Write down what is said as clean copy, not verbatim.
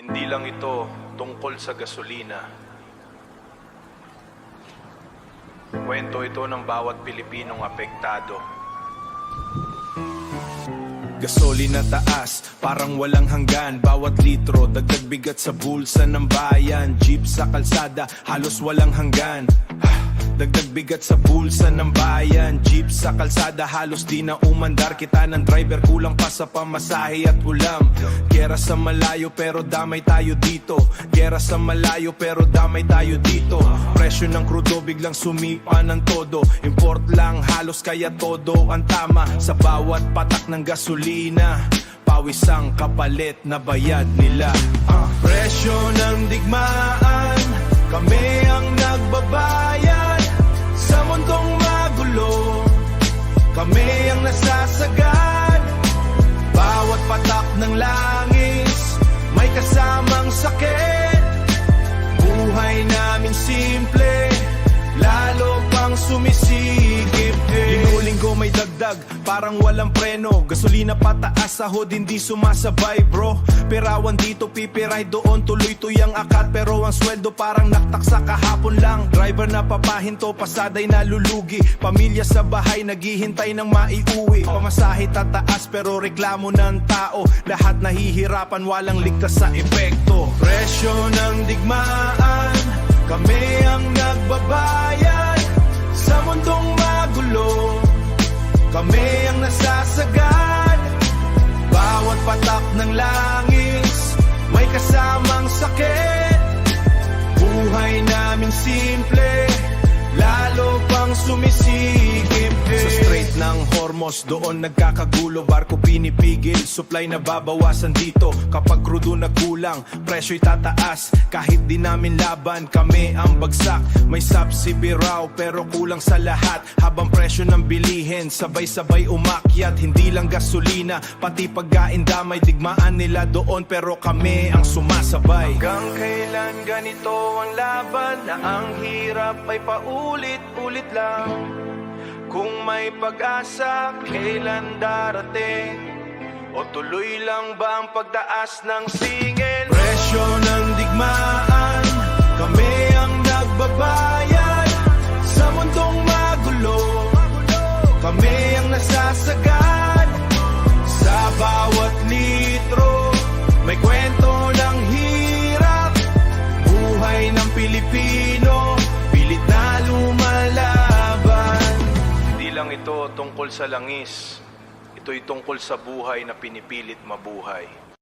Hindi lang ito tungkol sa gasolina. Kwento ito ng bawat Pilipinong apektado. Gasolina taas, parang walang hanggan. Bawat litro, dagdag bigat sa bulsa ng bayan. Jeep sa kalsada, halos walang hanggan. Dagdag bigat sa bulsa ng bayan. Jeep sa kalsada, halos di na umandar. Kita ng driver, kulang pa sa pamasahe at ulam. Gera sa malayo pero damay tayo dito. Gera sa malayo pero damay tayo dito. Presyo ng krudo biglang sumipa ng todo. Import lang halos kaya todo ang tama. Sa bawat patak ng gasolina, pawis ang kapalit na bayad nila. Presyo ng digmaan, kami ang nagbabayad. Sa mundong magulo, kami ang nasasagad. Bawat patak ng langis, may kasamang sakit. Buhay namin simple, lalo pang sumisigip. Linggo-linggo may dagdag, parang walang preno. Gasolina pataas, sahod hindi sumasabay bro. Perawan dito, pipiray doon, tuloy-tuy ang akat. Pero ang sweldo parang naktak sa kahapon lang. Driver na papahinto, pasaday na lulugi. Pamilya sa bahay, naghihintay ng maiuwi. Pamasahe tataas, pero reklamo ng tao. Lahat nahihirapan, walang ligtas sa epekto. Presyo ng digmaan, kami ang nagbabayad. Sa mundong magulo, kami ang nasasagad. Bawat patak ng langis, may kasamang sakit. Buhay namin simple, lalo pang sumisigip. Sa Strait ng Hormuz, doon nagkakagulo. Barko pinipigil, supply na babawasan dito. Kapag crudo nagkulang, presyo'y tataas. Kahit di namin laban, kami ang bagsak. May subsidy raw, pero kulang sa lahat. Habang presyo ng bilihin, sabay-sabay umakyat. Hindi lang gasolina, pati pagkain damay. Digmaan nila doon, pero kami ang sumasabay. Hanggang kailan ganito ang laban, na ang hirap ay paulit-ulit lang? Kung may pag-asa, kailan darating? O tuloy lang ba ang pagtaas ng singil? Presyo ng digmaan, kami ang nagbabayad. Sa mundong magulo, kami ang nasasagad. Sa bawat litro, may kwento ng hirap. Buhay ng Pilipino, pilit na lumalaban. Hindi lang ito tungkol sa langis. Ito'y tungkol sa buhay na pinipilit mabuhay.